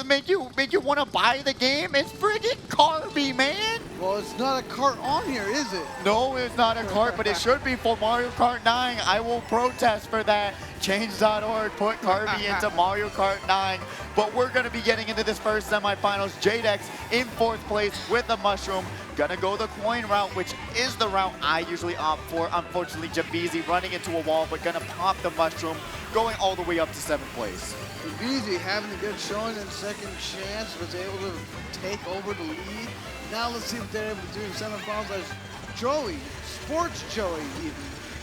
make you want to buy the game? It's friggin' Carby, man. Well, it's not a cart on here, is it? No, it's not a cart, but it should be for Mario Kart 9. I will protest for that. Change.org put Carby into Mario Kart 9. But we're going to be getting into this first semifinals. Jadex in 4th place with a mushroom. Gonna go the coin route, which is the route I usually opt for. Unfortunately, Javizi running into a wall, but gonna pop the mushroom, going all the way up to 7th place. Javizi having a good showing in second chance, was able to take over the lead. Now let's see what they're able to do in semifinals as Joey, Sports Joey even,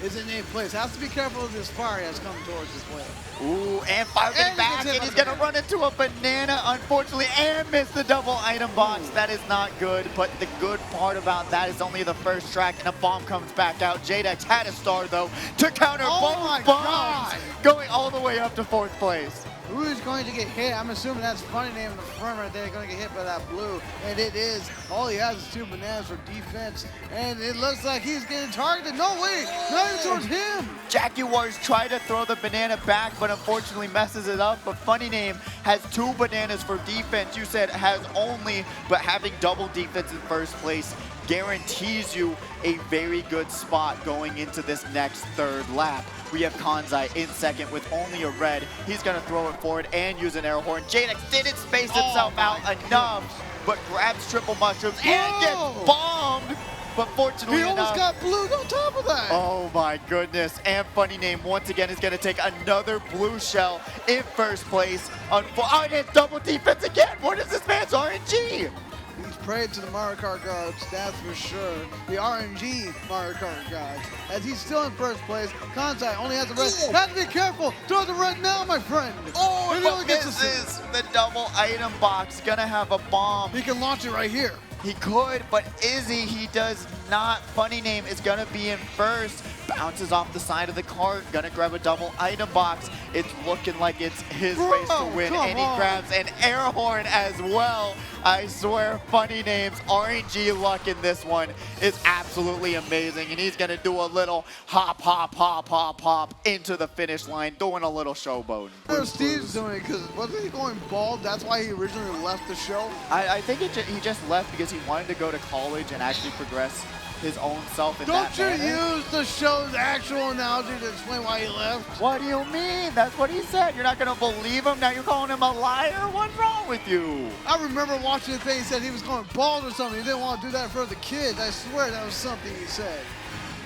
is in 8th place. Has to be careful of this fire that's coming towards his way. Ooh, and fire getting back, and he's gonna run into a banana, unfortunately, and miss the double item box. That is not good, but the good part about that is only the first track, and a bomb comes back out. Jadex had a star, though, to counter both bombs, going all the way up to 4th place. Who is going to get hit? I'm assuming that's funny name in the front right there, going to get hit by that blue. And it is. All he has is 2 bananas for defense. And it looks like he's getting targeted. No way! Not even towards him! Jaguars try to throw the banana back, but unfortunately messes it up. But funny name has 2 bananas for defense. You said has only, but having double defense in 1st place guarantees you a very good spot going into this next 3rd lap. We have Kanzai in 2nd with only a red. He's going to throw it forward and use an air horn. Jadex didn't space himself out enough, but grabs triple mushrooms and gets bombed. But fortunately he almost got blue on top of that. Oh my goodness. And funny name once again is going to take another blue shell in 1st place. Oh, and it's double defense again. What is this man's RNG? He's prayed to the Mario Kart gods, that's for sure. The RNG Mario Kart gods. As he's still in 1st place, Kanzai only has a red. Have to be careful. Throw the red now, my friend. Oh, and misses the double item box. Gonna have a bomb. He can launch it right here. He could, but Izzy, he does not. Funny name is gonna be in 1st. Bounces off the side of the cart, gonna grab a double item box. It's looking like it's his race to win, and he grabs an air horn as well. I swear, funny name's RNG luck in this one is absolutely amazing, and he's gonna do a little hop, hop, hop, hop, hop into the finish line, doing a little showboat. What Steve's doing, because wasn't he going bald? That's why he originally left the show? I think he just left because he wanted to go to college and actually progress his own self in that manner. Don't you use the show's actual analogy to explain why he left? What do you mean? That's what he said. You're not going to believe him? Now you're calling him a liar? What's wrong with you? I remember watching the thing. He said he was going bald or something. He didn't want to do that for the kids. I swear that was something he said.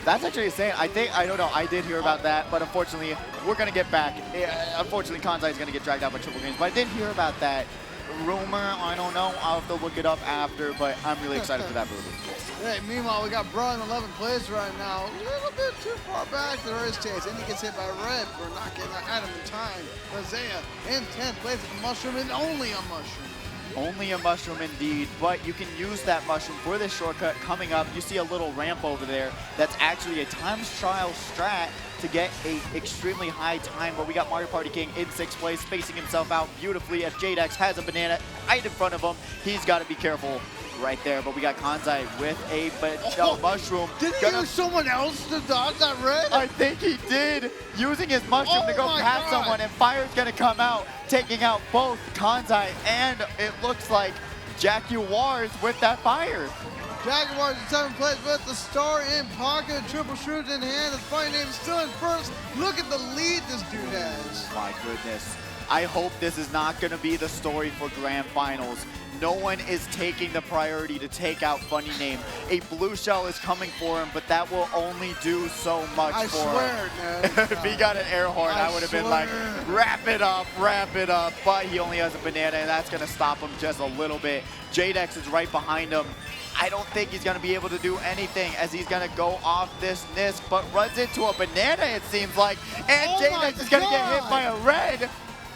That's actually insane. I don't know. I did hear about that, but unfortunately, we're going to get back. Unfortunately, Kanzai is going to get dragged out by Triple Games, but I did hear about that rumor. I don't know. I'll have to look it up after, but I'm really excited for that rumor. Hey, meanwhile, we got Bro in 11th place right now. A little bit too far back to race chase. And he gets hit by red for not getting that item in time. Isaiah in 10th place with a mushroom and only a mushroom. Only a mushroom indeed, but you can use that mushroom for this shortcut coming up. You see a little ramp over there. That's actually a times trial strat to get a extremely high time, but we got Mario Party King in 6th place, spacing himself out beautifully as Jadex has a banana right in front of him. He's got to be careful right there, but we got Kanzai with a mushroom. Did he use someone else to dodge that red? I think he did, using his mushroom to go past someone, and fire's gonna come out, taking out both Kanzai and it looks like Jaguars with that fire. Jaguars in 7th place with the star in pocket, triple shrooms in hand. His fight name is still in 1st. Look at the lead this dude has. My goodness. I hope this is not going to be the story for grand finals. No one is taking the priority to take out Funny Name. A blue shell is coming for him, but that will only do so much for him. I swear, If he got an air horn, I would have been like, wrap it up, wrap it up. But he only has a banana, and that's going to stop him just a little bit. Jadex is right behind him. I don't think he's going to be able to do anything as he's going to go off this Nisk, but runs into a banana, it seems like. And Jadex is going to get hit by a red.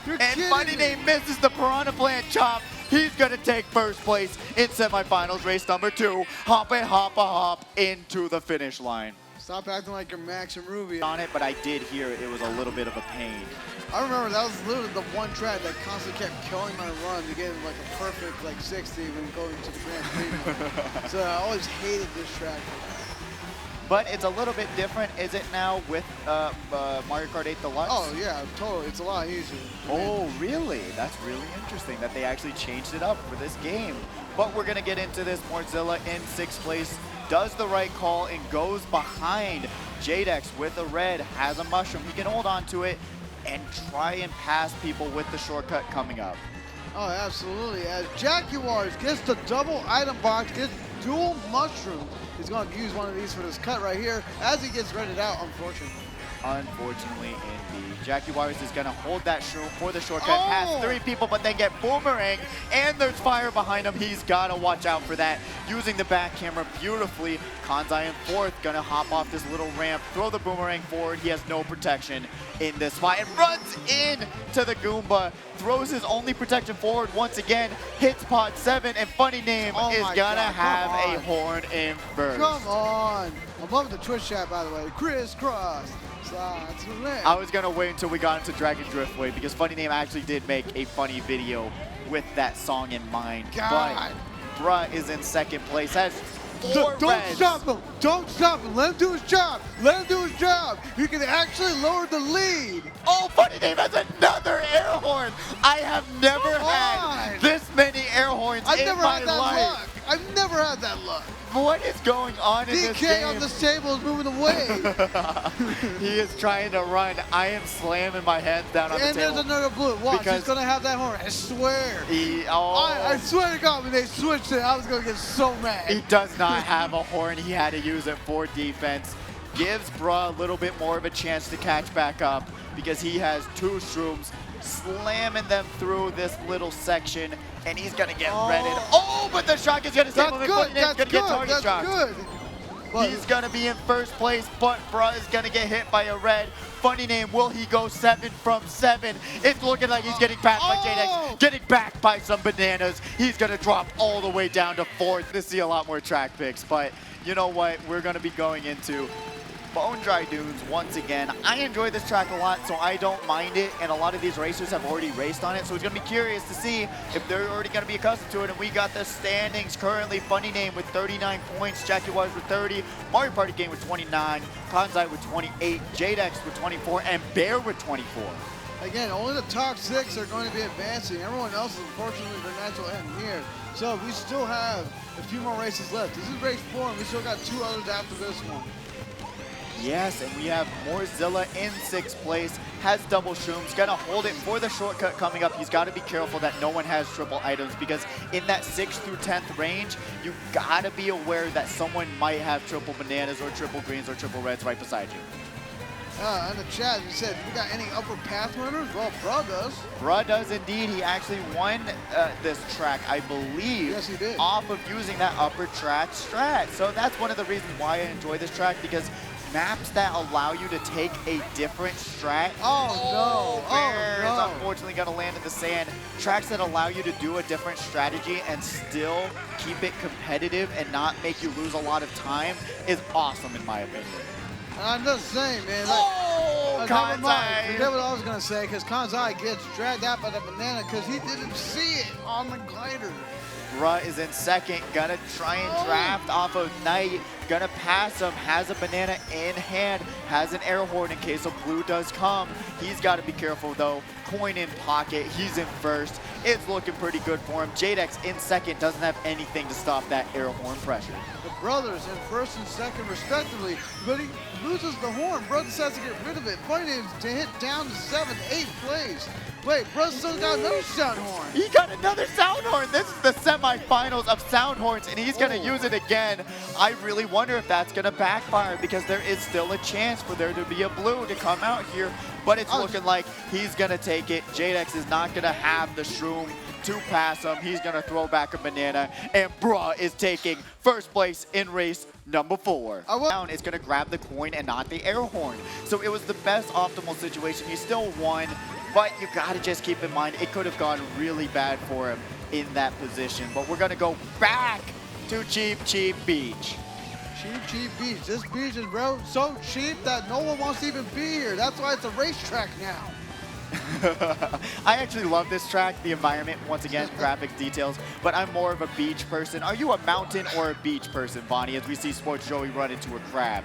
And Funny Name misses the Piranha Plant chop. He's going to take 1st place in semifinals, race number 2. Hop and hop a hop into the finish line. Stop acting like you're Max and Ruby. On it, but I did hear it was a little bit of a pain. I remember that was literally the one track that constantly kept killing my run to get like a perfect like 60 when going to the Grand Prix. So I always hated this track. but it's a little bit different, is it now, with Mario Kart 8 Deluxe? Oh, yeah, totally. It's a lot easier. Oh, really? That's really interesting that they actually changed it up for this game. But we're going to get into this. Morzilla in 6th place does the right call and goes behind Jadex with a red, has a mushroom. He can hold on to it and try and pass people with the shortcut coming up. Oh, absolutely. As Jaguars gets the double item box, gets dual mushroom. He's going to use one of these for this cut right here as he gets redded out, unfortunately. Unfortunately, indeed. Jaguars is going to hold that shroom for the shortcut, pass 3 people, but then get boomerang, and there's fire behind him. He's got to watch out for that. Using the back camera beautifully. Kanzai in 4th, going to hop off this little ramp, throw the boomerang forward. He has no protection in this spot, and runs in to the Goomba. Throws his only protection forward once again, hits pot 7, and Funny Name is going to have a horn in first. Come on. I'm loving the Twitch chat, by the way. Crisscross. I was going to wait until we got into Dragon Driftway because Funny Name actually did make a funny video with that song in mind. God. But Bruh is in 2nd place, has 4 Don't reds. stop him. Don't stop him. Let him do his job. Let him do his job. You can actually lower the lead. Oh, Funny Name has another air horn. I have never had this many air horns I've in never my had that life. luck. I've never had that luck. What is going on in this game? DK on this table is moving away. He is trying to run. I am slamming my hands down on the table. And there's another blue. Watch, because he's going to have that horn. I swear. Oh. I swear to God, when they switched it, I was going to get so mad. He does not have a horn. He had to use it for defense. Gives Bruh a little bit more of a chance to catch back up because he has 2 shrooms, slamming them through this little section, and he's going to get redded. Oh, but the shock is going to save him. That's good. That's good. He's going to be in 1st place, but Bruh is going to get hit by a red. Funny Name, will he go 7 from 7? It's looking like he's getting backed by Jadex, getting backed by some bananas. He's going to drop all the way down to 4th to see a lot more track picks, but you know what? We're going to be going into Bone Dry Dunes once again. I enjoy this track a lot, so I don't mind it, and a lot of these racers have already raced on it, so it's going to be curious to see if they're already going to be accustomed to it. And we got the standings currently. Funny Name with 39 points, Jaguars with 30, Mario Party Game with 29, Kanzai with 28, Jadex with 24, and Bear with 24. Again, only the top 6 are going to be advancing. Everyone else is unfortunately their natural end here. So we still have a few more races left. This is race 4, and we still got 2 others after this one. Yes, and we have Morzilla in 6th place, has double shrooms, gonna hold it for the shortcut coming up. He's gotta be careful that no one has triple items because in that 6th through 10th range, you gotta be aware that someone might have triple bananas or triple greens or triple reds right beside you. In the chat, you said, we got any upper path winners? Well, Bruh does. Bruh does indeed. He actually won this track, I believe, yes, he did, off of using that upper track strat. So that's one of the reasons why I enjoy this track, because maps that allow you to take a different strat. Bear is unfortunately going to land in the sand. Tracks that allow you to do a different strategy and still keep it competitive and not make you lose a lot of time is awesome in my opinion. I'm just saying, man. Kanzai. Never mind. Forget what I was going to say, because Kanzai gets dragged out by the banana because he didn't see it on the glider. Bruh is in 2nd, gonna try and draft off of Knight, gonna pass him, has a banana in hand, has an air horn in case a blue does come. He's gotta be careful though. Coin in pocket, he's in 1st. It's looking pretty good for him. Jadex in 2nd, doesn't have anything to stop that air horn pressure. The brothers in 1st and 2nd respectively, but he loses the horn. Brothers has to get rid of it. Funny Name's to hit down to 7th, 8th place. Wait, Brothers still got another sound horn. He got another sound horn. This is the semifinals of sound horns, and he's gonna use it again. I really wonder if that's gonna backfire because there is still a chance for there to be a blue to come out here, but it's looking like he's gonna take it. Jadex is not gonna have the shroom to pass him. He's gonna throw back a banana, and Bruh is taking 1st place in race number 4. Down is gonna grab the coin and not the air horn. So it was the best optimal situation. He still won, but you gotta just keep in mind, it could have gone really bad for him in that position. But we're gonna go back to Cheap Cheap Beach. Cheap Beach. This beach is so cheap that no one wants to even be here. That's why it's a racetrack now. I actually love this track, the environment, once again, graphic details, but I'm more of a beach person. Are you a mountain or a beach person, Bonnie, as we see Sports Joey run into a crab?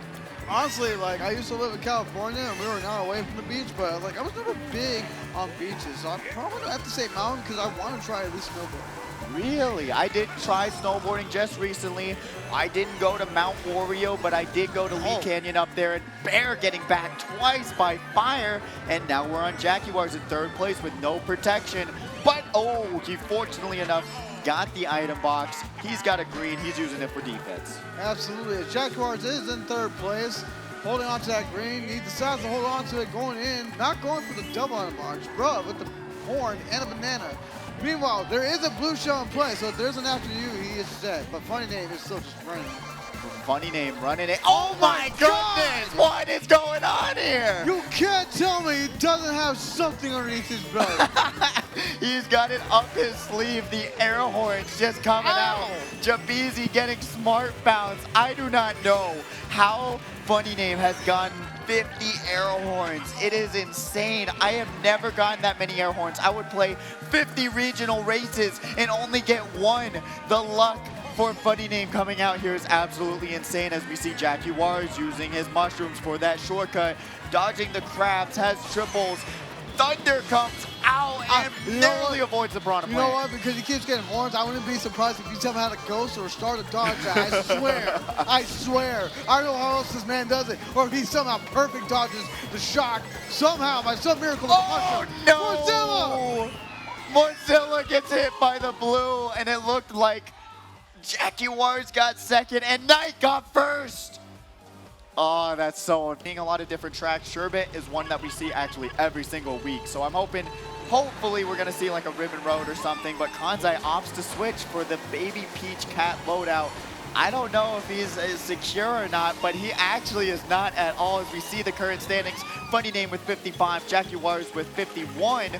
honestly, like, I used to live in California, and we were an hour away from the beach, but like, I was never big on beaches, so I'm probably gonna have to say mountain because I want to try at least snowboarding. Really? I did try snowboarding just recently. I didn't go to Mount Wario, but I did go to Lee Canyon up there, and Bear getting back twice by fire, and now we're on Jaguars in third place with no protection. But, oh, he fortunately enough got the item box. He's got a green. He's using it for defense. Absolutely. Jaguars is in third place, holding on to that green. He decides to hold on to it going in, not going for the double item box. Bruh, with the horn and a banana. Meanwhile, there is a blue shell in play, so if there's an after you, he is set. But Funny Name is still just running. Funny Name running it. Oh my goodness! What is going on here? You can't tell me he doesn't have something underneath his belt. He's got it up his sleeve. The air horns just coming out. Jabeezy getting smart bounce. I do not know how Funny Name has gotten 50 air horns. It is insane. I have never gotten that many air horns. I would play 50 regional races and only get one. The luck for Funny Name coming out here is absolutely insane, as we see Jaguars using his mushrooms for that shortcut, dodging the crabs, has triples. Thunder comes out and narrowly avoids the Piranha Plant. You know what? Because he keeps getting horns, I wouldn't be surprised if he somehow had a ghost or start a dodge that. I swear. I swear. I don't know how else this man does it. Or if he somehow perfect dodges the shock somehow by some miracle. Oh no! Mozilla gets hit by the blue, and it looked like Jaguars got second and Knight got first. Oh, that's so seeing a lot of different tracks. Sherbet is one that we see actually every single week. So I'm hopefully we're gonna see like a Ribbon Road or something, but Kanzai opts to switch for the Baby Peach Cat loadout. I don't know if he's secure or not, but he actually is not at all, as we see the current standings. Funny Name with 55, Jaguars with 51,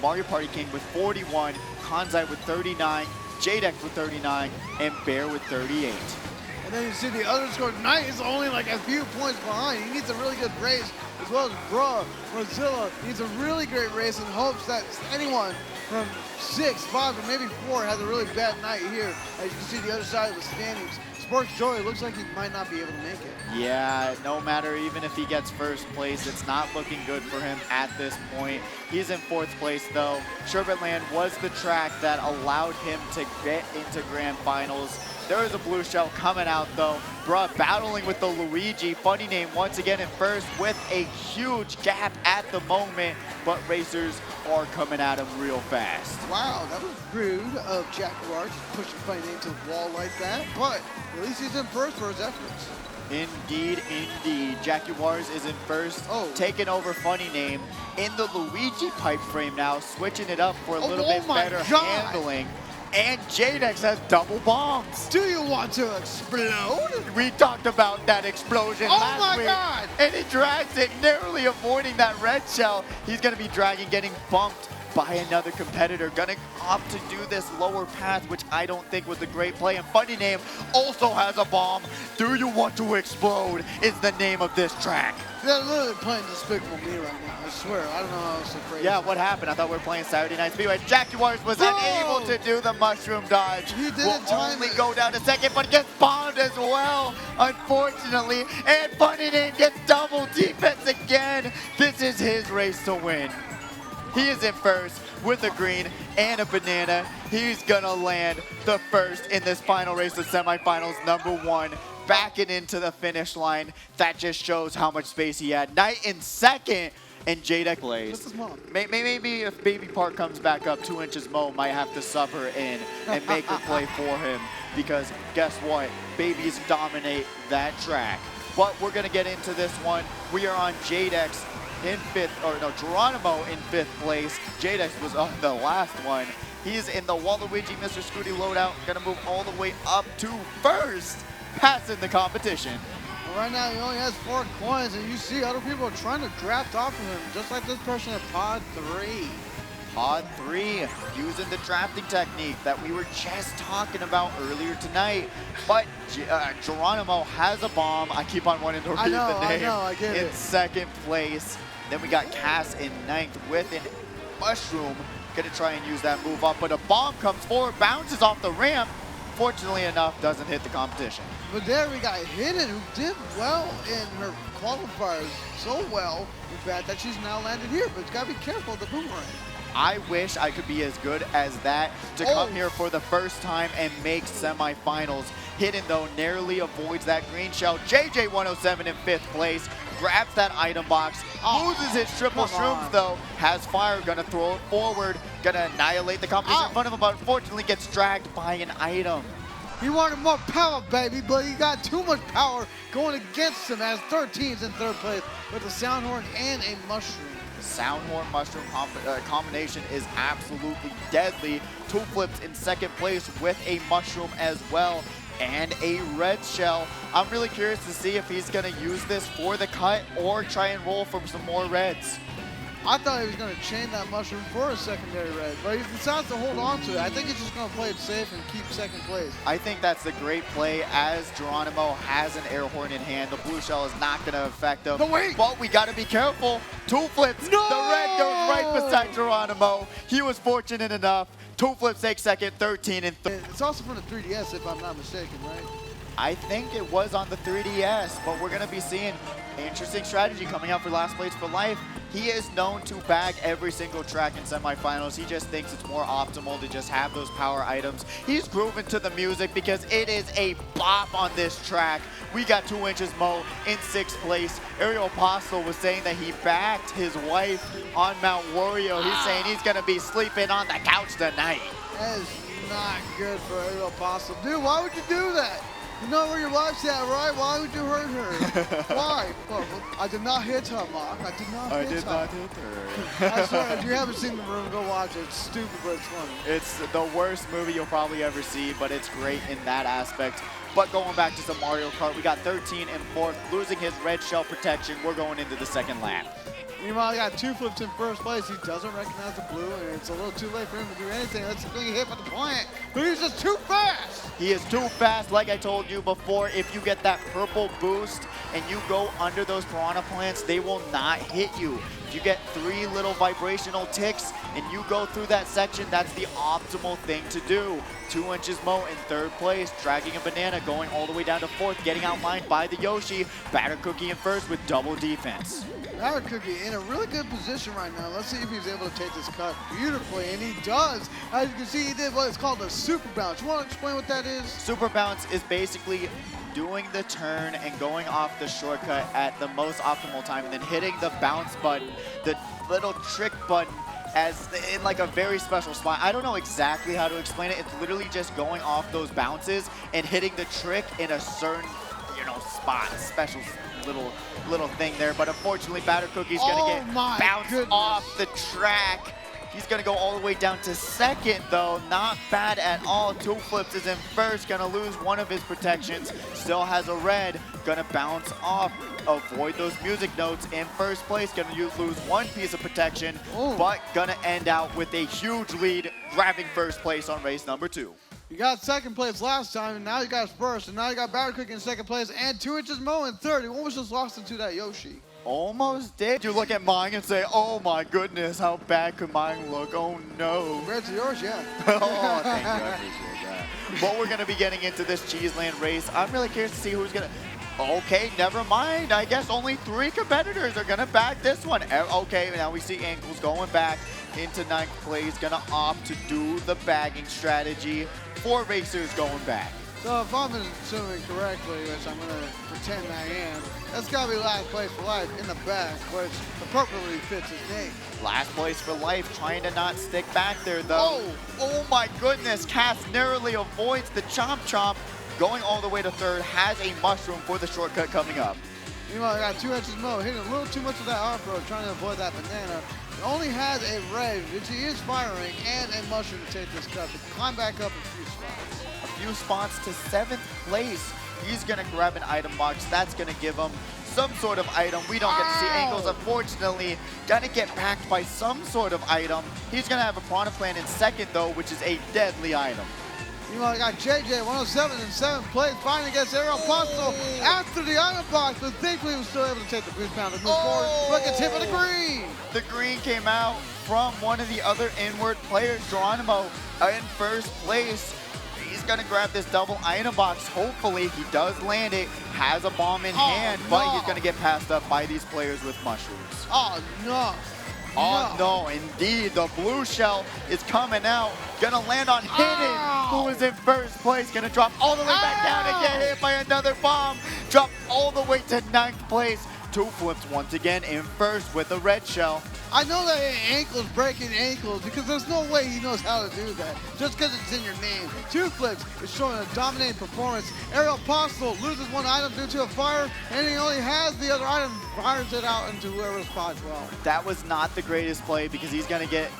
Mario Party King with 41, Kanzai with 39, J-Dex with 39, and Bear with 38. And then you see the other score. Knight is only like a few points behind. He needs a really good race, as well as Mozilla needs a really great race in hopes that anyone from 6, 5, or maybe 4 has a really bad night here. As you can see the other side of the standings, Sports Joy looks like he might not be able to make it. Yeah, no matter, even if he gets first place, it's not looking good for him at this point. He's in 4th place though. Sherbetland was the track that allowed him to get into Grand Finals. There is a blue shell coming out though. Bruh battling with the Luigi. Funny Name once again in first with a huge gap at the moment, but racers are coming at him real fast. Wow, that was rude of Jaguars pushing Funny Name to the wall like that, but at least he's in first for his efforts. Indeed, indeed. Jaguars is in first, taking over Funny Name in the Luigi pipe frame now, switching it up for a little bit better handling. And J-Dex has double bombs. Do you want to explode? We talked about that explosion last week. Oh my God! And he drags it, narrowly avoiding that red shell. He's gonna be dragging, getting bumped by another competitor. Gonna opt to do this lower path, which I don't think was a great play. And Funny Name also has a bomb. Do you want to explode is the name of this track. They're literally playing Despicable Me right now. I swear, I don't know how else to phrase it. Yeah, what happened? I thought we were playing Saturday Night Speedway. Jaguars was unable to do the mushroom dodge. He didn't only go down to second, but gets bombed as well, unfortunately. And Funny Name gets double defense again. This is his race to win. He is in first with a green and a banana. He's gonna land the first in this final race of semifinals, #1. Backing into the finish line. That just shows how much space he had. Knight in second, and J-Dex plays. What's his mom? Maybe if Baby Park comes back up 2 inches, Mo might have to sub her in and make her play for him, because guess what? Babies dominate that track. But we're gonna get into this one. We are on J-Dex in 5th, or no, Geronimo in 5th place. J-Dex was on the last one. He's in the Waluigi Mr. Scooty loadout, gonna move all the way up to first, passing the competition. Well, right now he only has 4 coins, and you see other people are trying to draft off of him, just like this person at Pod 3. Pod 3, using the drafting technique that we were just talking about earlier tonight. But Geronimo has a bomb. I keep on wanting to read the name. I get it. In 2nd place. Then we got Cass in 9th with a mushroom. Gonna try and use that move up, but a bomb comes forward, bounces off the ramp. unfortunately enough, doesn't hit the competition. But there we got Hidden, who did well in her qualifiers, so well, in fact, that she's now landed here. But you gotta be careful of the boomerang. I wish I could be as good as that to come here for the first time and make semifinals. Hidden, though, narrowly avoids that green shell. JJ 107 in 5th place, grabs that item box, loses his triple shrooms, though, has fire, gonna throw it forward, gonna annihilate the competition in front of him, but unfortunately gets dragged by an item. He wanted more power, baby, but he got too much power going against him as 13's in 3rd place with a sound horn and a mushroom. The sound horn mushroom combination is absolutely deadly. 2 flips in 2nd place with a mushroom as well and a red shell. I'm really curious to see if he's gonna use this for the cut or try and roll for some more reds. I thought he was going to chain that mushroom for a secondary red, but he decides to hold on to it. I think he's just going to play it safe and keep 2nd place. I think that's a great play as Geronimo has an air horn in hand. The blue shell is not going to affect him. No, wait! But we got to be careful. 2 flips. No! The red goes right beside Geronimo. He was fortunate enough. 2 flips take 2nd, 13 and 3rd. It's also from the 3DS if I'm not mistaken, right? I think it was on the 3DS, but we're going to be seeing interesting strategy coming out for last place for life. He is known to bag every single track in semifinals. He just thinks it's more optimal to just have those power items. He's grooving to the music because it is a bop on this track. We got 2 Inches Mo in 6th place. Ariel Apostle was saying that he backed his wife on Mount Wario. He's saying he's going to be sleeping on the couch tonight. That is not good for Ariel Apostle. Dude, why would you do that? You know where your wife's at, right? Why would you hurt her? Why? Well, I did not hit her, Mark. I did not hit her. I swear, if you haven't seen The Room, go watch it. It's stupid, but it's funny. It's the worst movie you'll probably ever see, but it's great in that aspect. But going back to some Mario Kart, we got 13 and 4th, losing his red shell protection. We're going into the 2nd lap. Meanwhile, he got 2 flips in 1st place. He doesn't recognize the blue, and it's a little too late for him to do anything. Let's get hit by the plant, but he's just too fast. He is too fast, like I told you before. If you get that purple boost and you go under those piranha plants, they will not hit you. If you get 3 little vibrational ticks and you go through that section, that's the optimal thing to do. 2 Inches Mo in 3rd place, dragging a banana, going all the way down to 4th, getting outlined by the Yoshi. Batter Cookie in 1st with double defense. Batter Cookie in a really good position right now. Let's see if he's able to take this cut beautifully, and he does. As you can see, he did what is called a super bounce. You want to explain what that is? Super bounce is basically doing the turn and going off the shortcut at the most optimal time and then hitting the bounce button, the little trick button, as in like a very special spot. I don't know exactly how to explain it. It's literally just going off those bounces and hitting the trick in a certain, spot, special little thing there. But unfortunately, Batter Cookie's gonna get bounced off the track. He's gonna go all the way down to 2nd, though. Not bad at all. 2 flips is in 1st, gonna lose one of his protections. Still has a red, gonna bounce off. Avoid those music notes in 1st place. Gonna lose 1 piece of protection, but gonna end out with a huge lead, grabbing 1st place on race number 2. You got 2nd place last time, and now you got 1st, and now you got Batter Cookie in 2nd place, and 2 Inches Mo in 3rd. He almost just lost into that Yoshi. Almost did. You look at mine and say, oh my goodness, how bad could mine look? Oh no. Compared to yours, yeah. Oh, thank you, I appreciate that. But we're gonna be getting into this Cheeseland race. I'm really curious to see who's gonna, okay, never mind. I guess only 3 competitors are gonna back this one. Okay, now we see Ankles going back into 9th place, gonna opt to do the bagging strategy. 4 racers going back. So if I'm assuming correctly, which I'm going to pretend I am, that's got to be last place for life in the back, which appropriately fits his name. Last place for life, trying to not stick back there, though. Oh my goodness, Cass narrowly avoids the Chomp Chomp. Going all the way to 3rd, has a mushroom for the shortcut coming up. Meanwhile, I got 2 Inches Mo hitting a little too much of that off-road, trying to avoid that banana. He only has a red, which he is firing, and a mushroom to take this cut, to climb back up a few spots. A few spots to 7th place. He's gonna grab an item box. That's gonna give him some sort of item. We don't get to see Angles, unfortunately. Gonna get backed by some sort of item. He's gonna have a Piranha Plant in 2nd, though, which is a deadly item. Meanwhile, I got JJ 107 in 7th place, fighting against Ariel Apostle after the item box, but thankfully he was still able to take the boost pound and move forward. Look, it's hit with the green. The green came out from one of the other inward players, Geronimo, in 1st place. He's going to grab this double item box. Hopefully, he does land it, has a bomb in hand, no. but he's going to get passed up by these players with mushrooms. Oh, no. Oh, no, indeed. The blue shell is coming out. Going to land on Hidden, who is in first place. Going to drop all the way back down and get hit by another bomb. Drop all the way to 9th place. Two flips once again in first with a red shell. I know that ankles breaking ankles because there's no way he knows how to do that. Just because it's in your name. Two flips is showing a dominating performance. Aerial Apostle loses one item due to a fire, and he only has the other item, fires it out into whoever's spot well. That was not the greatest play because he's going to get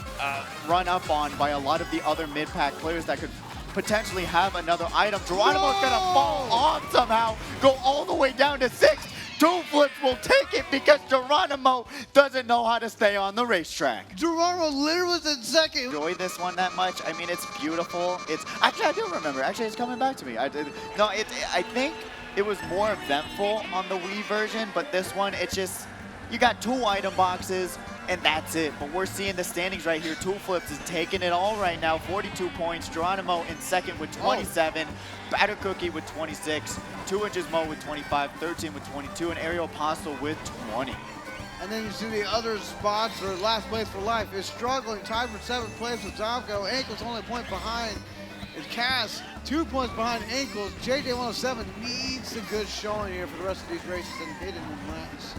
run up on by a lot of the other mid-pack players that could potentially have another item. Geronimo's going to fall off somehow, go all the way down to 6th. Two flips will take it because Geronimo doesn't know how to stay on the racetrack. Geronimo literally was in second. Enjoy this one that much. I mean, it's beautiful. It's actually, I do remember. Actually, it's coming back to me. I think it was more eventful on the Wii version, but this one, it's just, you got 2 item boxes, and that's it. But we're seeing the standings right here. Two flips is taking it all right now. 42 points. Geronimo in second with 27. Batter Cookie with 26. 2 Inches Mo with 25. 13 with 22. And Aerial Apostle with 20. And then you see the other spots, or last place for life, is struggling. Tied for 7th place with Zamco. Ankles only a point behind. Is Cass 2 points behind Ankles. JJ107 needs a good showing here for the rest of these races and Hidden and Lance.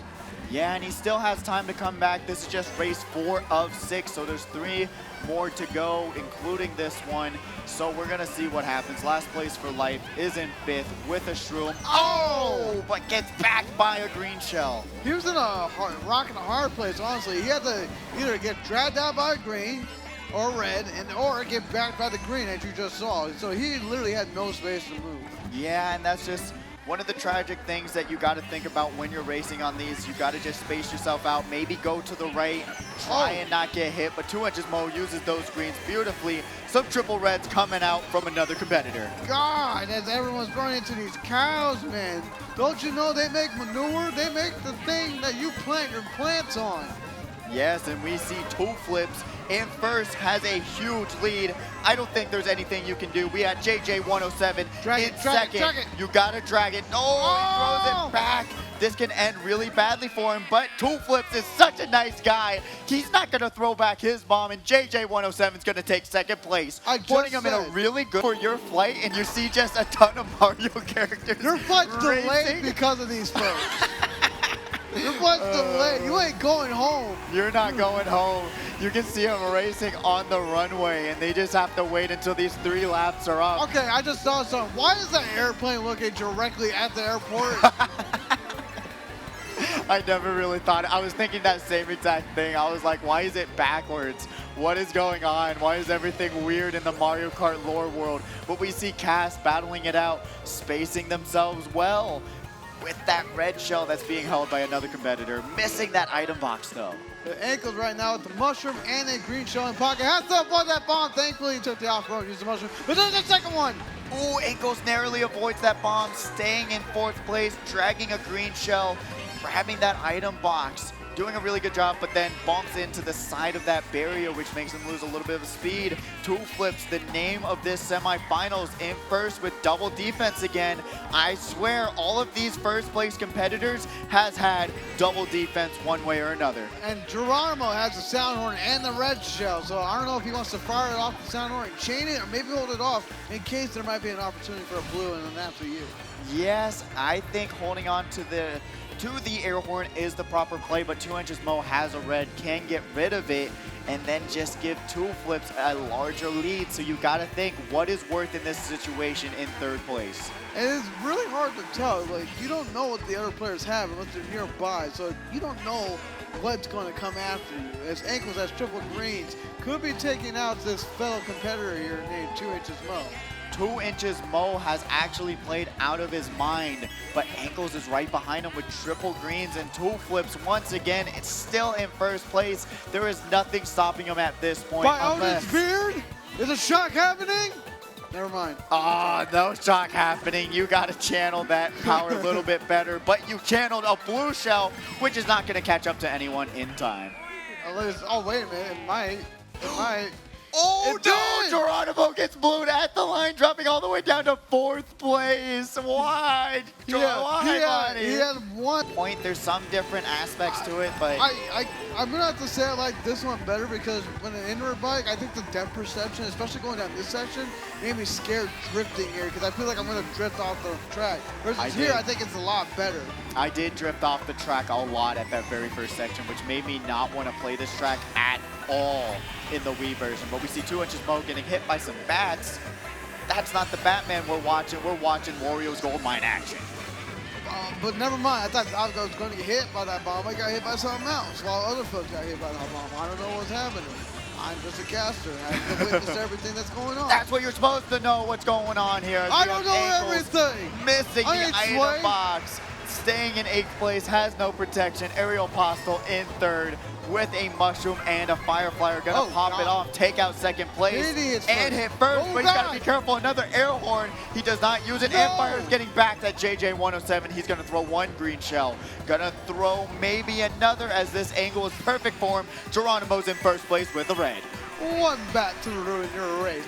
Yeah, and he still has time to come back. This is just race 4 of 6, so there's 3 more to go, including this one. So we're gonna see what happens. Last place for life is in 5th with a shroom. Oh, but gets backed by a green shell. He was in a rock and a hard place, honestly. He had to either get dragged out by a green or red, or get backed by the green, as you just saw. So he literally had no space to move. Yeah, and that's just one of the tragic things that you got to think about when you're racing on these. You got to just space yourself out, maybe go to the right, try and not get hit. But 2 Inches Mo uses those greens beautifully. Some triple reds coming out from another competitor. God, as everyone's running into these cows, man. Don't you know they make manure? They make the thing that you plant your plants on. Yes, and we see Two Flips in first, has a huge lead. I don't think there's anything you can do. We had JJ107 in second. You gotta drag it. Oh, he throws it back. This can end really badly for him, but Two Flips is such a nice guy. He's not gonna throw back his bomb, and JJ107 is gonna take second place, putting him in a really good for your flight, and you see just a ton of Mario characters. Your flight's delayed because of these folks. Your flight's delayed. You ain't going home. You're not going home. You can see them racing on the runway, and they just have to wait until these 3 laps are up. Okay, I just saw something. Why is that airplane looking directly at the airport? I never really thought it. I was thinking that same exact thing. I was like, why is it backwards? What is going on? Why is everything weird in the Mario Kart lore world? But we see Cass battling it out, spacing themselves well with that red shell that's being held by another competitor. Missing that item box, though. The Ankles right now with the mushroom and a green shell in pocket. Has to avoid that bomb. Thankfully, he took the off-road, used the mushroom. But there's the second one. Ooh, Ankles narrowly avoids that bomb, staying in 4th place, dragging a green shell, grabbing that item box, doing a really good job, but then bumps into the side of that barrier, which makes him lose a little bit of speed. Two Flips, the name of this semifinals, in first with double defense again. I swear, all of these first place competitors has had double defense one way or another. And Geronimo has the sound horn and the red shell, so I don't know if he wants to fire it off the sound horn and chain it, or maybe hold it off in case there might be an opportunity for a blue, and then that's for you. Yes, I think holding on to the air horn is the proper play, but 2 Inches Mo has a red, can get rid of it, and then just give Two Flips a larger lead. So you gotta think, what is worth in this situation in 3rd place? And it's really hard to tell. Like, you don't know what the other players have unless they're nearby, so you don't know what's going to come after you. As Ankles has triple greens, could be taking out this fellow competitor here named 2 Inches Mo. 2 Inches Mo has actually played out of his mind, but Ankles is right behind him with triple greens, and Two Flips once again, it's still in first place. There is nothing stopping him at this point. By Odin's beard? Is a shock happening? Never mind. Ah, no shock happening. You got to channel that power a little bit better, but you channeled a blue shell, which is not going to catch up to anyone in time. Oh, wait a minute. It might. Oh It no! did. Geronimo gets blown at the line, dropping all the way down to 4th place. Why? Why, buddy? He had one. Point. There's some different aspects to it, but I'm gonna have to say I like this one better because when an inward bike, I think the depth perception, especially going down this section, made me scared drifting here because I feel like I'm gonna drift off the track. Versus here, I think it's a lot better. I did drift off the track a lot at that very first section, which made me not want to play this track at all in the Wii version. But we see 2 Inches Mo getting hit by some bats. That's not the Batman we're watching. We're watching Wario's Gold Mine action. But never mind. I thought I was going to get hit by that bomb. I got hit by something else while other folks got hit by that bomb. I don't know what's happening. I'm just a caster. I have to witness everything that's going on. That's what you're supposed to know what's going on here. I don't know everything. Missing the item box. Staying in 8th place, has no protection. Aerial Postal in 3rd with a mushroom and a Fireflyer. Gonna pop it off, take out 2nd place, and hit 1st, but he's gotta be careful. Another air horn. He does not use it. And Fire's getting backed at JJ107. He's gonna throw 1 green shell. Gonna throw maybe another as this angle is perfect for him. Geronimo's in 1st place with a red. 1 bat to ruin your race.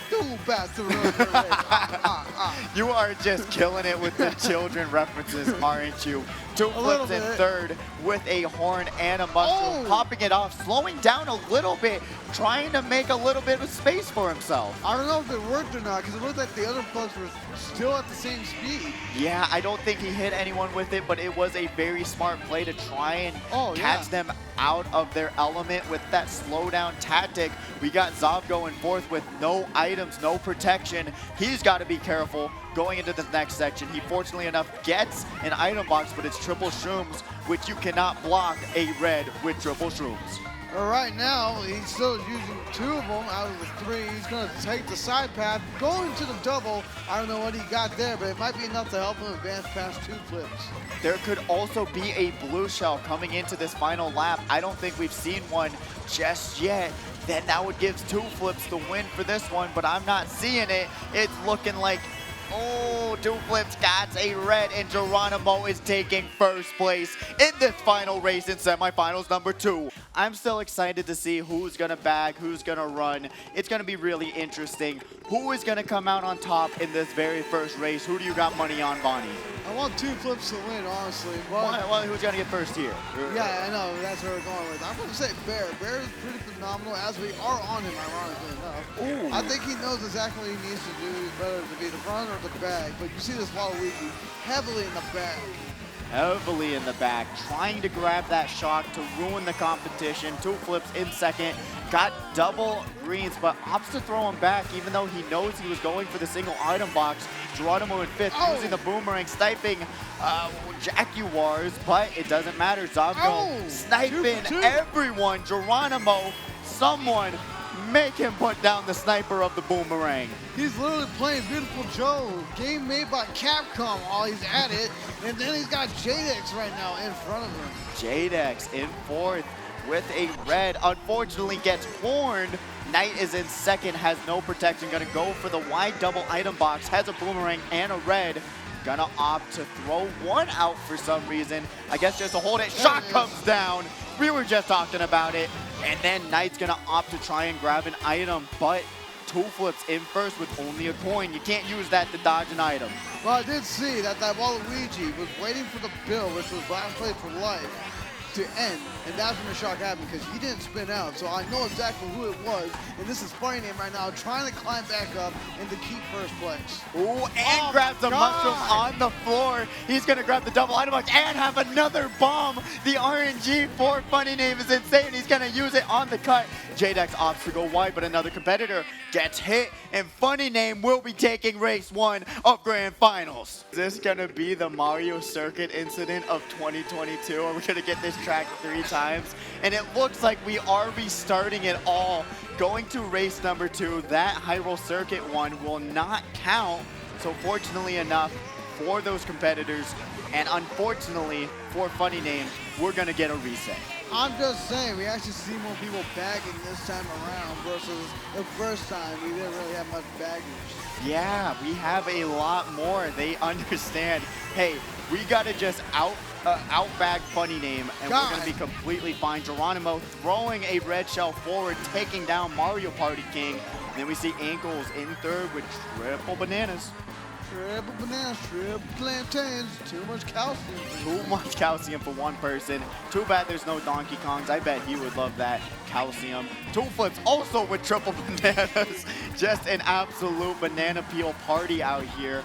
2 bats to ruin your race. You are just killing it with the children references, aren't you? 2 flips in 3rd with a horn and a mushroom, popping it off, slowing down a little bit, trying to make a little bit of space for himself. I don't know if it worked or not, because it looked like the other folks were still at the same speed. Yeah, I don't think he hit anyone with it, but it was a very smart play to try and catch them out of their element with that slowdown tactic. We got Zob going 4th with no items, no protection. He's got to be careful going into the next section. He fortunately enough gets an item box, but it's triple shrooms, which you cannot block a red with triple shrooms. Right now, he's still using 2 of them out of the 3. He's going to take the side path, going to the double. I don't know what he got there, but it might be enough to help him advance past 2 flips. There could also be a blue shell coming into this final lap. I don't think we've seen one just yet. Then that would give 2 flips the win for this one, but I'm not seeing it. It's looking like, 2 flips got a red, and Geronimo is taking 1st place in this final race in semifinals number 2. I'm still excited to see who's gonna bag, who's gonna run. It's gonna be really interesting. Who is gonna come out on top in this very first race? Who do you got money on, Bonnie? I want 2 flips to win, honestly. But well, who's gonna get 1st here? Yeah, I know. That's where we're going with. I'm going to say Bear. Bear is pretty phenomenal, as we are on him, ironically enough. I think he knows exactly what he needs to do, whether to be the front or the back. But you see this Waluigi heavily in the back. Heavily in the back, trying to grab that shock to ruin the competition. 2 flips in 2nd. Got double greens, but opts to throw him back, even though he knows he was going for the single item box. Geronimo in 5th, using the boomerang, sniping Jaguars, but it doesn't matter. Zobgo sniping everyone. Geronimo, someone make him put down the sniper of the boomerang. He's literally playing Beautiful Joe, game made by Capcom while he's at it, and then he's got Jadex right now in front of him. Jadex in 4th with a red, unfortunately gets horned. Knight is in 2nd, has no protection, gonna go for the wide double item box, has a boomerang and a red. Gonna opt to throw 1 out for some reason. I guess just to hold it. Shot comes down. We were just talking about it. And then Knight's gonna opt to try and grab an item, but 2 flips in 1st with only a coin. You can't use that to dodge an item. Well, I did see that Waluigi was waiting for the bill, which was last place for life, to end, and that's when the shock happened because he didn't spin out. So I know exactly who it was, and this is Funny Name right now, trying to climb back up and to keep 1st place. Ooh, and grabs a mushroom on the floor. He's gonna grab the double item box and have another bomb. The RNG for Funny Name is insane. He's gonna use it on the cut. Jadex opts to go wide, but another competitor gets hit, and Funny Name will be taking race 1 of Grand Finals. Is this gonna be the Mario Circuit incident of 2022? Are we gonna get this track 3 times? And it looks like we are restarting it all. Going to race number 2, that Hyrule Circuit one will not count. So fortunately enough for those competitors, and unfortunately for Funny Name, we're gonna get a reset. I'm just saying, we actually see more people bagging this time around versus the first time we didn't really have much baggage. Yeah, we have a lot more. They understand, hey, we got to just outbag Funny Name, and we're going to be completely fine. Geronimo throwing a red shell forward, taking down Mario Party King. And then we see Ankles in third with triple bananas. Triple bananas, triple plantains, too much calcium. Too much calcium for one person. Too bad there's no Donkey Kongs. I bet he would love that calcium. Two Flips also with triple bananas. Just an absolute banana peel party out here.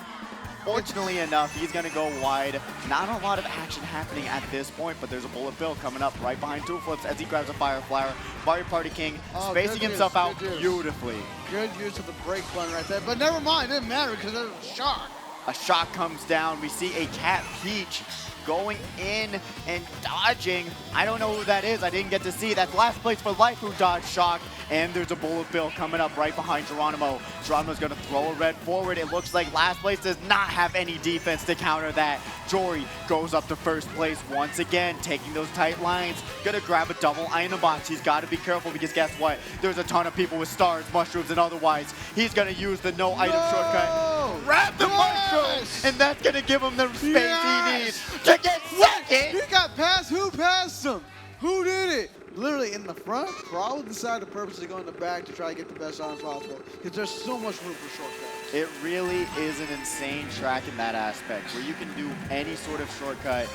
Fortunately enough, he's going to go wide. Not a lot of action happening at this point, but there's a bullet bill coming up right behind Two Flips as he grabs a Fire Flower. Mario Party King spacing himself out beautifully. Good use of the brake button right there, but never mind, it didn't matter because there's a shock. A shot comes down. We see a Cat Peach going in and dodging. I don't know who that is. I didn't get to see. That's Last Place for Life who dodged shock. And there's a bullet bill coming up right behind Geronimo. Geronimo's going to throw a red forward. It looks like Last Place does not have any defense to counter that. Jory goes up to first place once again, taking those tight lines. Going to grab a double item box. He's got to be careful because guess what? There's a ton of people with stars, mushrooms, and otherwise. He's going to use the no item shortcut. Grab the mushroom! And that's going to give him the space he needs to get second. He got past. Who passed him? Who did it? Literally in the front, probably decided to purposely go in the back to try to get the best shot as possible because there's so much room for shortcuts. It really is an insane track in that aspect where you can do any sort of shortcut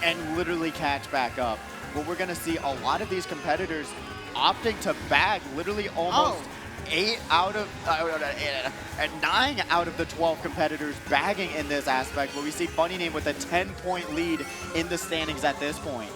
and literally catch back up. But we're going to see a lot of these competitors opting to bag literally almost 9 out of the 12 competitors bagging in this aspect where we see Funny Name with a 10-point lead in the standings at this point.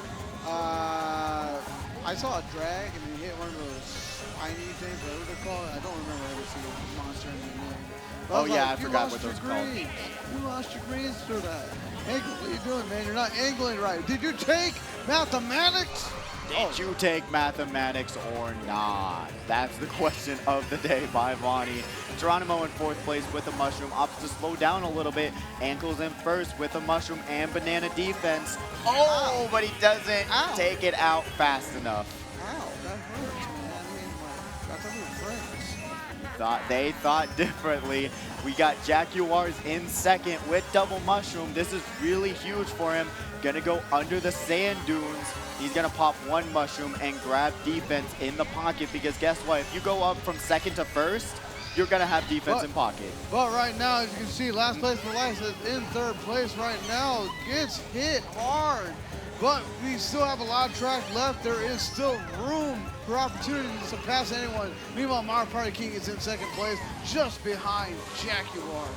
I saw a drag and he hit one of those spiny things, whatever they're called. I don't remember every single monster in the game. Oh yeah, I forgot what those are called. You lost your greens through that. Ankle, what are you doing, man? You're not angling right. Did you take mathematics? Did you take mathematics or not? That's the question of the day by Vonnie. Geronimo in fourth place with a mushroom, opts to slow down a little bit. Ankles in first with a mushroom and banana defense. Oh, but he doesn't take it out fast enough. Ow, that hurts, man. I mean, like, that's a little friends. They thought differently. We got Jaguars in second with double mushroom. This is really huge for him. Gonna go under the sand dunes. He's gonna pop one mushroom and grab defense in the pocket because guess what? If you go up from second to first, you're gonna have defense in pocket. But right now, as you can see, Last Place for Life is in third place right now. Gets hit hard, but we still have a lot of track left. There is still room for opportunity to surpass anyone. Meanwhile, Mario Party King is in second place, just behind Jaguars.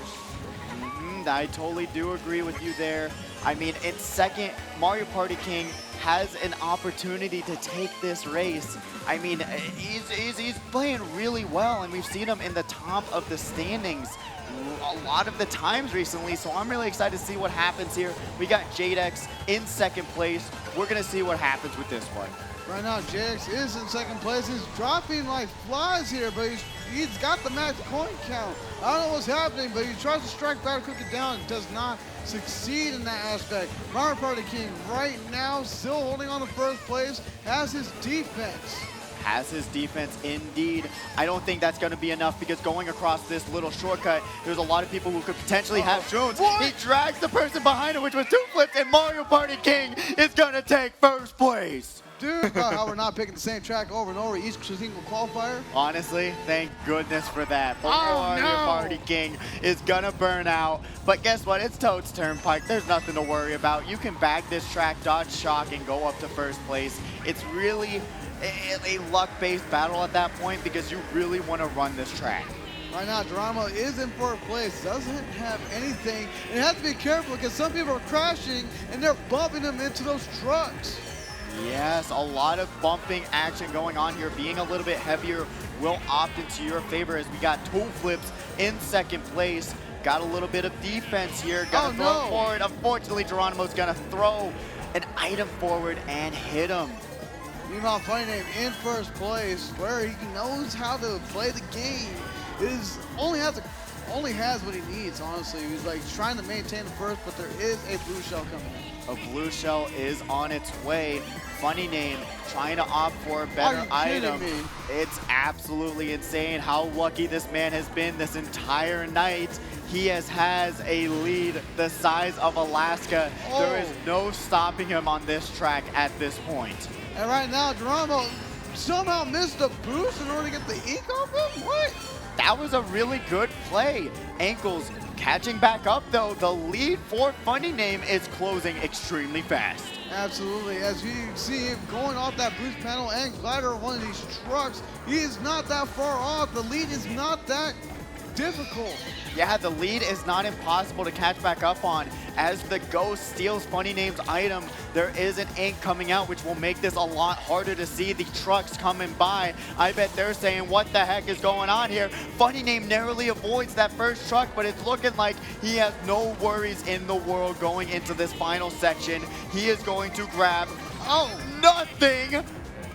I totally do agree with you there. I mean, in second, Mario Party King has an opportunity to take this race. I mean, he's playing really well, and we've seen him in the top of the standings a lot of the times recently, so I'm really excited to see what happens here. We got Jadex in second place. We're going to see what happens with this one. Right now, Jadex is in second place. He's dropping like flies here, but he's got the max point count. I don't know what's happening, but he tries to strike back, cook it down, and does not succeed in that aspect. Mario Party King right now still holding on to first place, has his defense. Has his defense indeed. I don't think that's going to be enough because going across this little shortcut, there's a lot of people who could potentially have shoons. He drags the person behind him, which was Two Flips, and Mario Party King is going to take first place. Dude, how we're not picking the same track over and over each single qualifier. Honestly, thank goodness for that. But Mario Party King is gonna burn out. But guess what? It's Toad's Turnpike. There's nothing to worry about. You can bag this track, dodge shock, and go up to first place. It's really a luck-based battle at that point because you really want to run this track. Right now, Geronimo is in fourth place, doesn't have anything. And has to be careful because some people are crashing and they're bumping them into those trucks. Yes, a lot of bumping action going on here. Being a little bit heavier will opt into your favor as we got Two Flips in second place. Got a little bit of defense here. Got to throw it forward. Unfortunately, Geronimo's going to throw an item forward and hit him. Meanwhile, Funny Name in first place, where he knows how to play the game. Only has a only has what he needs, honestly. He's like trying to maintain the first, but there is a blue shell coming in. A blue shell is on its way. Funny name, trying to opt for a better item. Me? It's absolutely insane how lucky this man has been this entire night. He has a lead the size of Alaska. Oh. There is no stopping him on this track at this point. And right now, Geronimo somehow missed a boost in order to get the ink off him? What? That was a really good play. Ankles catching back up though. The lead for Funny Name is closing extremely fast. Absolutely. As you see him going off that boost panel and glider of one of these trucks, he is not that far off. The lead is not that difficult. Yeah, the lead is not impossible to catch back up on. As the Ghost steals Funny Name's item, there is an ink coming out, which will make this a lot harder to see the trucks coming by. I bet they're saying, what the heck is going on here? Funny Name narrowly avoids that first truck, but it's looking like he has no worries in the world going into this final section. He is going to grab, nothing.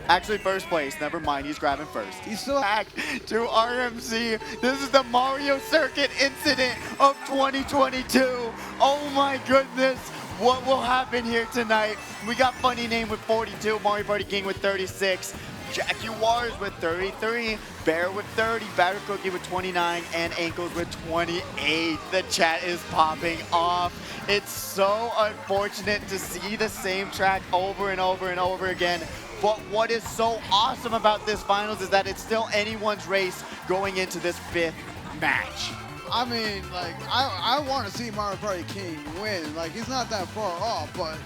Actually, first place. Never mind. He's grabbing first. He's still back to RMC. This is the Mario Circuit incident of 2022. Oh my goodness. What will happen here tonight? We got Funny Name with 42, Mario Party King with 36, Jackie Wars with 33, Bear with 30, Batter Cookie with 29, and Ankles with 28. The chat is popping off. It's so unfortunate to see the same track over and over and over again. But what is so awesome about this finals is that it's still anyone's race going into this 5th match. I mean, like, I want to see Mario Party King win. Like, he's not that far off, but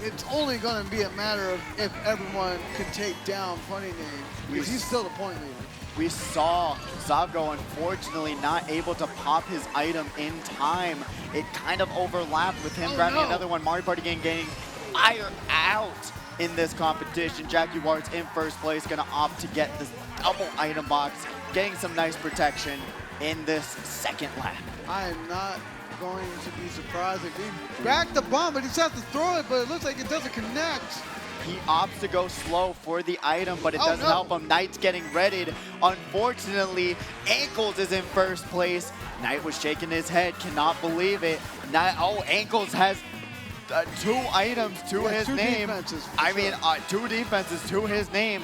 it's only going to be a matter of if everyone can take down Funny Name, because he's still the point leader. We saw Zavgo, unfortunately, not able to pop his item in time. It kind of overlapped with him grabbing another one. Mario Party King getting fired out in this competition. Jackie Ward's in first place, gonna opt to get this double item box, getting some nice protection in this second lap. I am not going to be surprised if he backed the bomb, but he just has to throw it, but it looks like it doesn't connect. He opts to go slow for the item, but it doesn't help him. Knight's getting readied. Unfortunately, Ankles is in first place. Knight was shaking his head, cannot believe it. Ankles has 2 items to his name. I mean, 2 defenses to his name.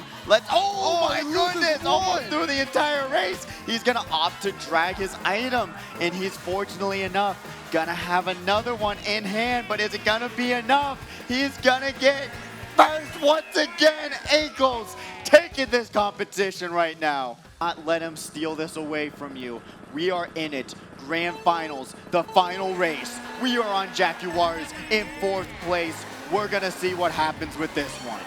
Oh my goodness, almost through the entire race. He's gonna opt to drag his item, and he's fortunately enough gonna have another one in hand, but is it gonna be enough? He's gonna get first once again. Ankles taking this competition right now. Not let him steal this away from you. We are in it. Grand Finals, the final race. We are on Jaguars in 4th place. We're gonna see what happens with this one.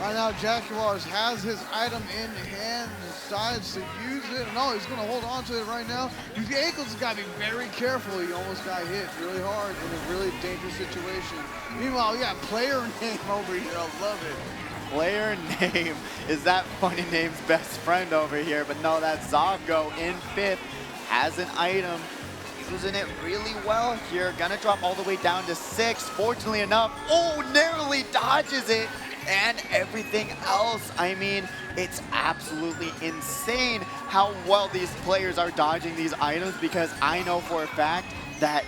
Right now, Jaguars has his item in hand, decides to use it. No, he's gonna hold on to it right now. The Ankles has gotta be very careful. He almost got hit really hard in a really dangerous situation. Meanwhile, we got player name over here. I love it. Player name is that Funny Name's best friend over here, but no, that's Zavgo in 5th. Has an item, using it really well here. Gonna drop all the way down to 6. Fortunately enough, narrowly dodges it, and everything else. I mean, it's absolutely insane how well these players are dodging these items, because I know for a fact that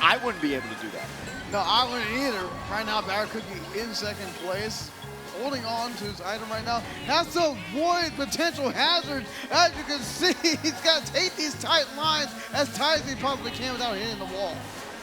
I wouldn't be able to do that. No, I wouldn't either. Right now, Batter Cookie in 2nd place, holding on to his item right now. Has to avoid potential hazards. As you can see, he's got to take these tight lines as tight as he possibly can without hitting the wall.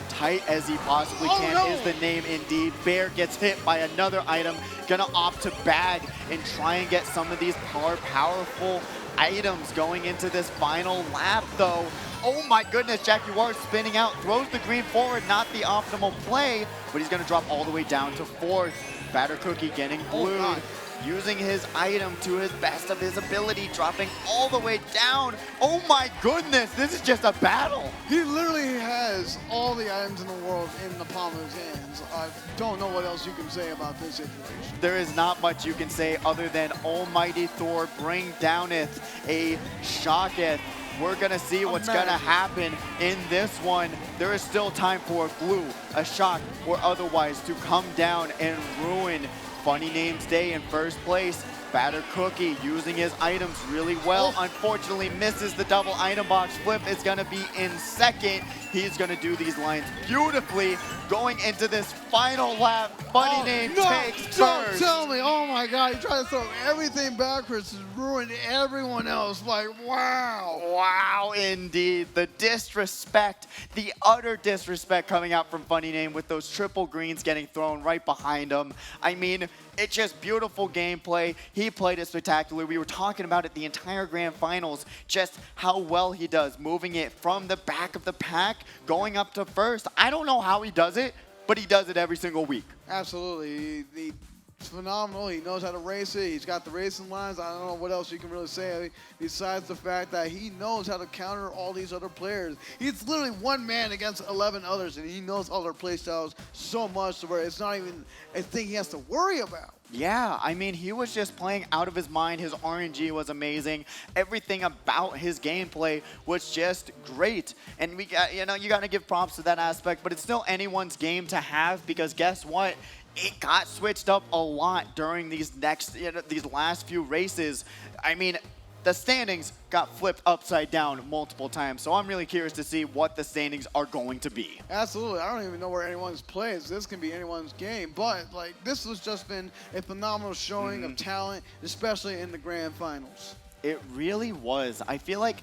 Tight as he possibly can is the name indeed. Bear gets hit by another item. Gonna opt to bag and try and get some of these powerful items going into this final lap though. Oh my goodness, Jackie Ward spinning out, throws the green forward, not the optimal play, but he's gonna drop all the way down to 4th. Batter Cookie getting blued, using his item to his best of his ability, dropping all the way down. Oh my goodness, this is just a battle. He literally has all the items in the world in the palm of his hands. I don't know what else you can say about this situation. There is not much you can say other than Almighty Thor bring downeth a shocketh. We're gonna see what's gonna happen in this one. There is still time for a glue, a shock, or otherwise to come down and ruin Funny Name's day in first place. Batter Cookie using his items really well. Unfortunately misses the double item box. Flip is going to be in second. He's going to do these lines beautifully. Going into this final lap, Funny Name takes Don't first. tell me. Oh my God, he tried to throw everything backwards and ruined everyone else. Like, wow. Wow, indeed. The disrespect, the utter disrespect coming out from Funny Name with those triple greens getting thrown right behind him. I mean, it's just beautiful gameplay. He played it spectacularly. We were talking about it the entire grand finals, just how well he does, moving it from the back of the pack, going up to first. I don't know how he does it, but he does it every single week. Absolutely. He's phenomenal. He knows how to race it. He's got the racing lines. I don't know what else you can really say besides the fact that he knows how to counter all these other players. He's literally one man against 11 others, and he knows all their play styles so much to where it's not even a thing he has to worry about. Yeah, I mean, he was just playing out of his mind. His RNG was amazing. Everything about his gameplay was just great. And we got, you got to give props to that aspect, but it's still anyone's game to have because guess what? It got switched up a lot during these last few races. I mean, the standings got flipped upside down multiple times, so I'm really curious to see what the standings are going to be. Absolutely. I don't even know where anyone's plays. This can be anyone's game, but like this has just been a phenomenal showing of talent, especially in the grand finals. It really was. I feel like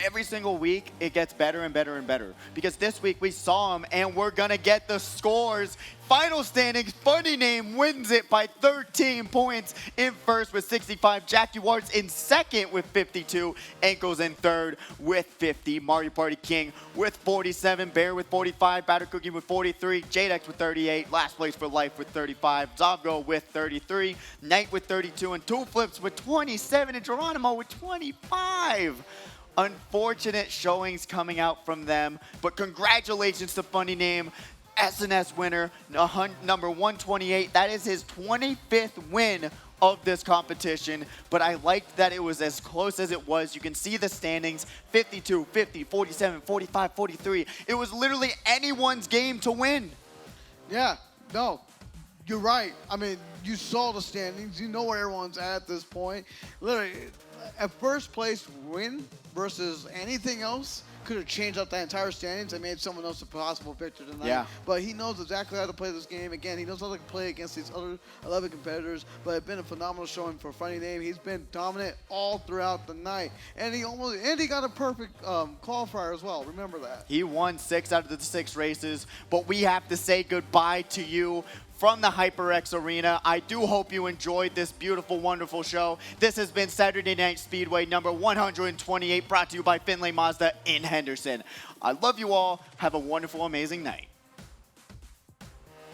every single week it gets better and better and better because this week we saw him and we're gonna get the scores. Final standings, Funny Name wins it by 13 points in first with 65. Jackie Wards in second with 52. Ankles in third with 50. Mario Party King with 47. Bear with 45. Batter Cookie with 43. Jadex with 38. Last place for Life with 35. Zobgo with 33. Knight with 32. And Two Flips with 27. And Geronimo with 25. Unfortunate showings coming out from them, but congratulations to Funny Name. SNS winner, number 128. That is his 25th win of this competition, but I liked that it was as close as it was. You can see the standings, 52, 50, 47, 45, 43. It was literally anyone's game to win. Yeah, no, you're right. I mean, you saw the standings. You know where everyone's at this point. Literally, a first place win versus anything else could have changed up that entire standings and made someone else a possible victor tonight. Yeah. But he knows exactly how to play this game. Again, he knows how to play against these other 11 competitors. But it's been a phenomenal showing for Funny Name. He's been dominant all throughout the night, and he got a perfect qualifier as well. Remember that. He won 6 out of the 6 races, but we have to say goodbye to you from the HyperX Arena. I do hope you enjoyed this beautiful, wonderful show. This has been Saturday Night Speedway number 128, brought to you by Finlay Mazda in Henderson. I love you all. Have a wonderful, amazing night.